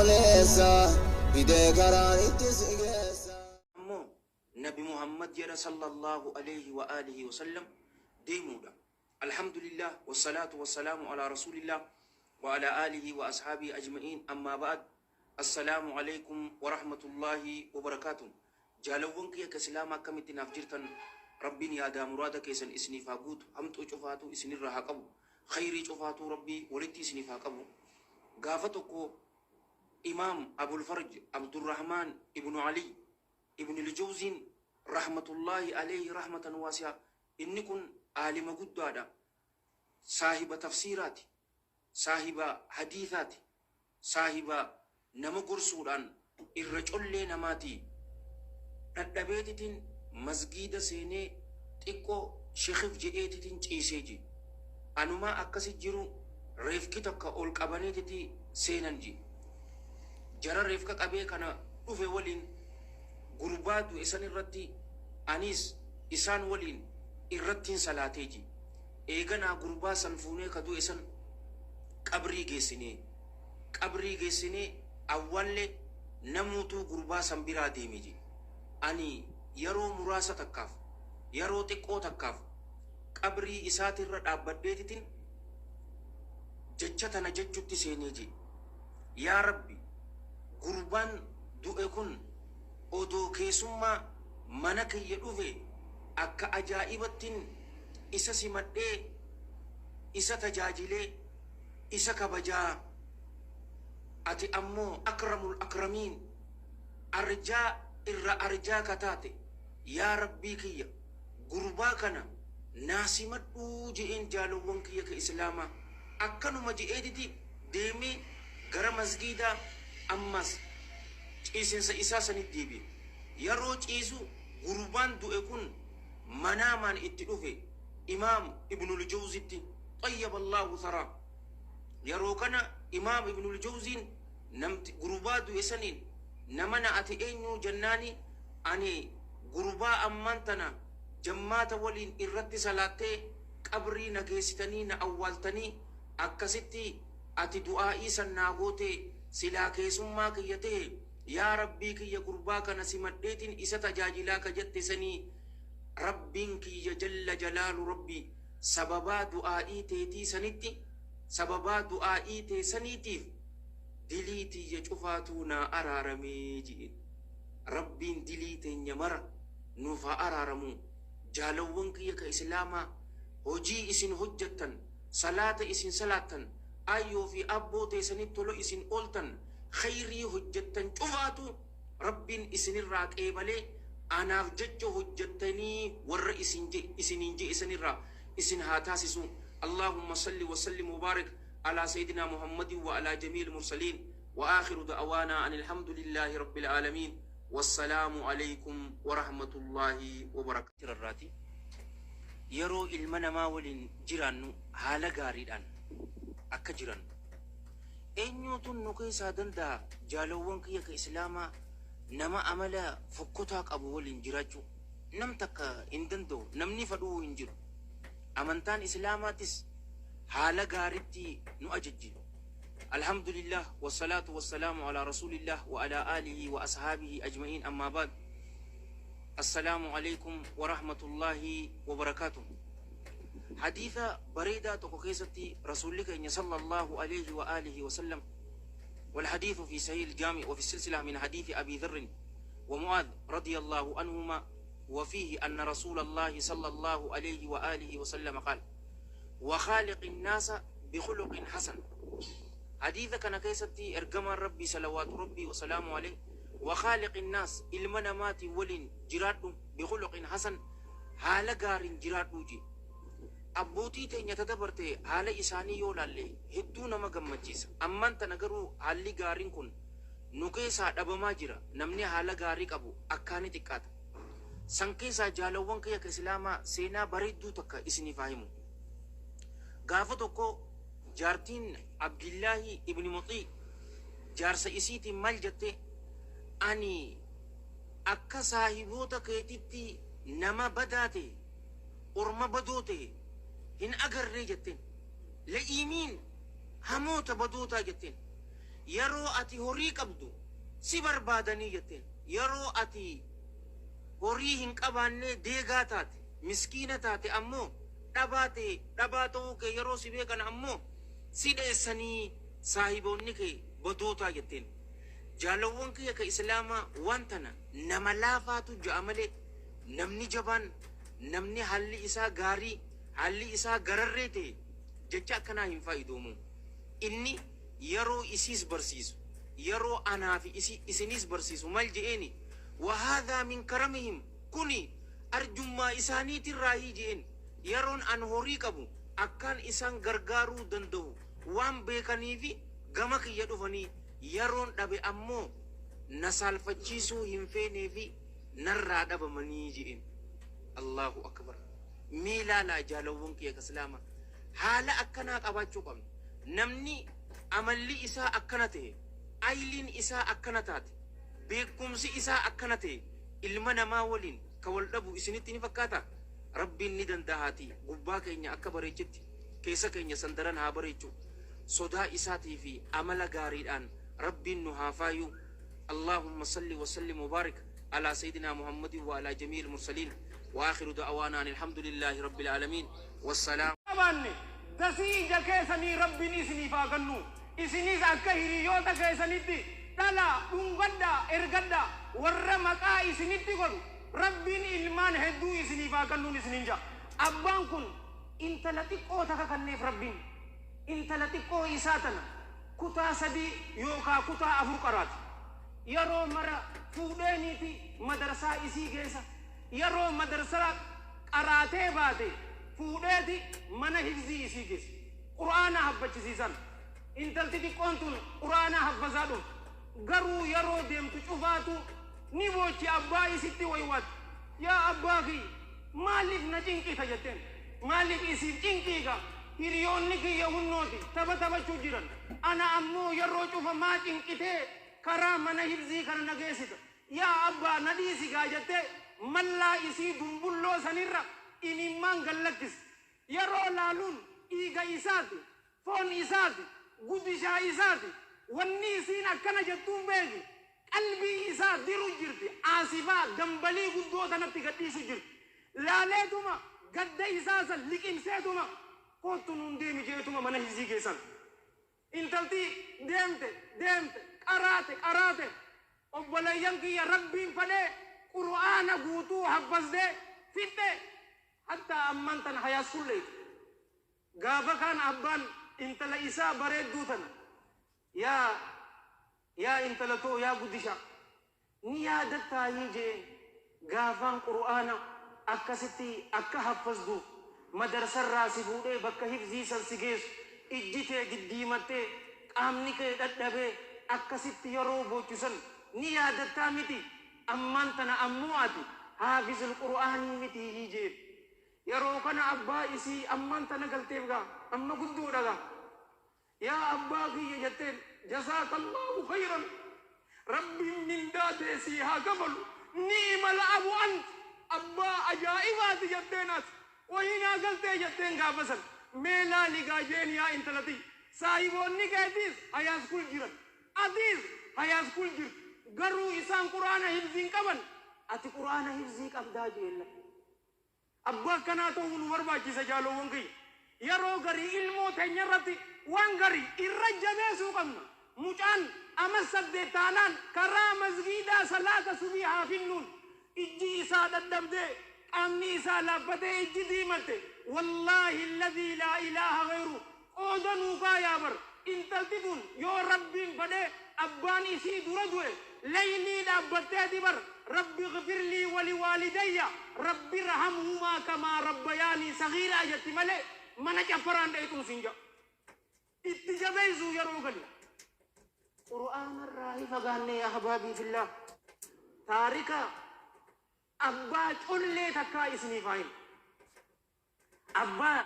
kaleessa bidee karaan itti si geessa. Ammoo Nabi Muhammad jedha sallallahu alayhi wa alihi wa sallam deemuudha. Alhamdulillah wassalaatu wassalaamu ala rasulillah wa ala alihi wa ashaabihi ajma'iin amma ba'd. Assalaamu alaykum wa rahmatullahi wa barakatuh. Jaalawwan kiyya ka islaama akkamitti naaf jirtan rabbiin yaadaa muraada keessan isiniif haa guutu, hamtuu cufaatu isinirraa haa qabu, khayrii cufaatu rabbii walitti isiniif haa qabu. Gaafa tokko Imaam Abul Farj Abdurrahmaan ibnu Ali ibnu Ljawziin rahmatullahi alayhi rahmatan waasi'a. Inni kun aalima guddaadha, saahiba tafsiiraati, saahiba hadiithaati, saahiba nama gorsuudhaan irra collee namaati. Dhadhabeetitiin masgiida seenee xiqqoo sheekhiif jedheetitiin ciisee ji. Anumaa akkasi jiru reefki takka ol qabaneetiti seenan ji. Jara reefka qabee kana dhufe waliin gurbaa du'e san irratti anis isaan waliin irrattiin salaatee ji. Eeganaa gurbaa san fuunee ka du'e san qabrii geessinee awwaallee namuutuu gurbaa san biraa deeme ji. Ani yeroo muraasa takkaaf, yeroo xiqqoo takkaaf qabrii isaatirra dhaabbadheetitiin jecha tana jechutti seenee ji. Yaa Rabbi, gurbaan du'e kun odoo keessummaa mana kiyya dhufe akka ajaa'ibattiin isa simadhee, isa tajaajilee, isa kabajaa. Ati ammoo akramul akramiin, arjaa irra arjaa kataate. Yaa Rabbii kiyya, gurbaa kana naasimadhuu je'een jaalawwan kiyya ka islaamaa akkanuma je'eetiti deemee gara masgiidaa ammas ciisinsa isaa sanit deebi'e. Yeroo ciisu gurbaan du'e kun manaamaan itti dhufe Imaam Ibnul Jawzitti xayyaballahu tharaa. Yeroo kana Imaam Ibnul Jawziin namti gurbaa du'e saniin nama na ati eenyu jennaani, ani gurbaa ammaan tana jammaata waliin irratti salaattee qabrii na geessitanii na awwaaltanii akkasitti ati du'aa'ii san naa goote silaa keessummaa kiyya ta'e. Yaa Rabbii kiyya, gurbaa kana simadheetiin isa tajaajilaa ka jette sanii Rabbiin kiyya jalla jalaalu rabbii sababaa du'aa'ii teetii sanitti, sababaa du'aa'ii tee saniitiif dilii tiyya cufaatuu naa araaramee ji'e. Rabbiin dilii teenya mara nuuf haa araaramu. Jaalawwan kiyya ka islaamaa, hojii isin hojjettan, salaata isin salaattan, ayyoo fi abboo teessanitti tolo isin ooltan, khayrii hojjettan cufaatu rabbiin isinirraa qeebalee anaaf jecha hojjettanii warra isiniin je isinirraa isin haa taasisu. Allahumma salli wa sallim wa barik ala sayyidina Muhammadin wa ala jamiil mursaliin wa akhiru da'awaana anil hamdulillahi rabbil aalamiin. Wassalaamu alaykum wa rahmatullahi wa barakatuh. Yeroo ilma namaa waliin jiraannu haala gaariidhaan akka jiran eenyuutu nu keessaa danda'a jaalawwan kiyya ka islaamaa nama amala fokkotaa qabu waliin jiraachuu? Nam takka hin danda'u, namni fadhuu hin jiru. Amantaan islaamaatis haala gaariitti nu ajajji. Alhamdulillah wassalaatu wassalaamu ala rasulillah wa ala alihi wa ashaabihi ajma'iin amma ba'd. Assalaamu alaykum wa rahmatullahi wa barakatuh. حديث بريدة تقوكيستي رسول الله صلى الله عليه وآله وسلم، والحديث في صحيح الجامع وفي السلسلة من حديث أبي ذر ومعاذ رضي الله عنهما، وفيه أن رسول الله صلى الله عليه وآله وسلم قال: وخالق الناس بخلق حسن. حديث كان كيستي ارجم ربي صلوات ربي وسلام عليه، وخالق الناس المنامات ولين جراد بخلق حسن، هالجار جراد وجي. Abbootii teenya tadabarte haala isaanii yoo laalle hedduu nama gammachiisa. Ammaan tana garuu haalli gaariin kun nu keessaa dhabamaa jira. Namni haala gaarii qabu akkaani xiqqaata. San keessaa jaalawwan kiyya ka islaamaa seenaa bareedduu takka isiniif haa himu. Gaafa tokko jaartiin Abdillaahi ibni Muxii jaarsa isiitiin maal jette? Ani akka saahiboota keetitti nama badaate, orma badoote hin agarree jetteen. La'iimiin hamoota badootaa jetteen. yeroo ati horii qabdu si barbaadanii jetteen yeroo ati horii hin qabaanne deegaa taate miskiina taate ammoo dhabaa ta'uu kee yeroo si beekan ammoo si dheessanii saahiboonni kee badootaa jetteen jaalawwan kiyya ka islaamaa waan tana nama laafaatu ja'a malee namni jabaan namni haalli isaa gaarii haalli isaa gararree ta'e jecha akkanaa hin faayidoomu inni yeroo isiis barsiisu yeroo anaa fi isinis barsiisu mal je'eeni وهذا من كرمهم كوني أرجو ما إساني تراهي جين يرون أن هوريكبو أكان إسان غرغارو دندو وان بيكاني في غمك يدفني يرون دبي أمو نسال فجيسو ينفيني في نرى دب مني جين الله أكبر ميلا لا جالوون كي كسلاما حالا أكنا قباتشو قم نمني أملي إسا أكنته أيلين إسا أكنتات beekumsi isaa akkana ta'e ilma namaa waliin ka wal dhabu isinitti ni fakkaata rabbiin ni dandahaati gubbaa keenya akka bareechetti keessa keenya sandaran haa bareechu sodaa isaatii fi amala gaariidhaan rabbiin nu haa faayu اللهم صل وسلم وبارك على سيدنا محمد وعلى جميع المرسلين واخر دعوانا ان الحمد لله رب العالمين والسلام دسي جكيسني ربي اسني فاغنو اسني زكهري يوتا كيسنيتي دلا دونغدا ارغدا ور مقا اسنيتي غدو ربي المان هدو اسني فاغنو اسنينجا ابان كن انت لتيكو تككني ربي انت لتيكو اساتنا كتا سدي يوكا كتا افو قرات يرو مرا فودنيتي مدرسه اسي جيسا يرو مدرسه قراتي بادي فودتي من حفظي اسي جيس قران حبچ سيسن انتلتي دي كونتون قران حفظادو غرو يرو ديم تشوفاتو نيبوچي ابا اسيتي ويوات يا اباغي مالك نجينكي تجتن مالك اسي جينكيغا هيريونيكي يهونوتي تبا چوجيرن انا امو يرو چوف ما جينكيتي كرا من حفظي كان نگيسيت يا ابا نديسي گاجته ملا اسي دمبلو سنيرا ini mangalakis yaro lalun iga isati fon isati gudisha isati wanni sina kana jatum begi qalbi isati diru jirti asifa gambali guddo tanatti gaddisu jirti laletuma gadda isasa likim setuma kotunun demi jetuma mana hizi gesan intalti demte qarate obbolayyan ki ya rabbin fade qur'ana gutu habbasde fitte حتى أمانتنا حياة كله غابا كان أبان انت لإساء بريد دوتن يا انت لتو يا قدشا نيادتا يجي غافان قرآن أكا ستي أكا حفظ مدرسة راسي بودي بكا حفظي سلسيگيس اجيتي قديمتي قامنك ددبه أكا ستي يرو بوچسن نيادتا متي أمانتنا أمواتي حافظ القرآن متي يجي يرو كان أبا إسي أمان تنقلتيبغا أما قدو رغا يا أبا غي يجتين جزاك الله خيرا ربي من داتي سيها قبل نيم الأبو أنت أبا أجائبات جتينات وهنا قلتي جتين قابسا ميلا لغا جين يا انتلتي صاحبوني كيتيس هياس كل جيران أديس هياس كل جير قروا إسان قرآن حفظين قبل أتي قرآن حفظين قبدا جيلا أبا كنا تقول وربا كيسا جالو وانكي يرو غري علمو تنيرتي وانغري الرجبه سوقنا مجان أمسك دي تانان كرا مسجدا صلاة سبيحة في النون إجي إسا ددبدي أمني إسا لابدي إجي ديمتي والله الذي لا إله غيره أودنو كايابر انتلتدون يو ربي بدي أبان إسي دردوه ليني لابدتي دبر ربي اغفر لي ولوالدي ربي ارحمهما كما ربياني صغيرا جت ملي من جفران ديتو سنجا اتجابيزو يروغلي قرآن الراهي فغاني يا حبابي في الله تاريكا أبا قل لي تكا اسمي فاين أبا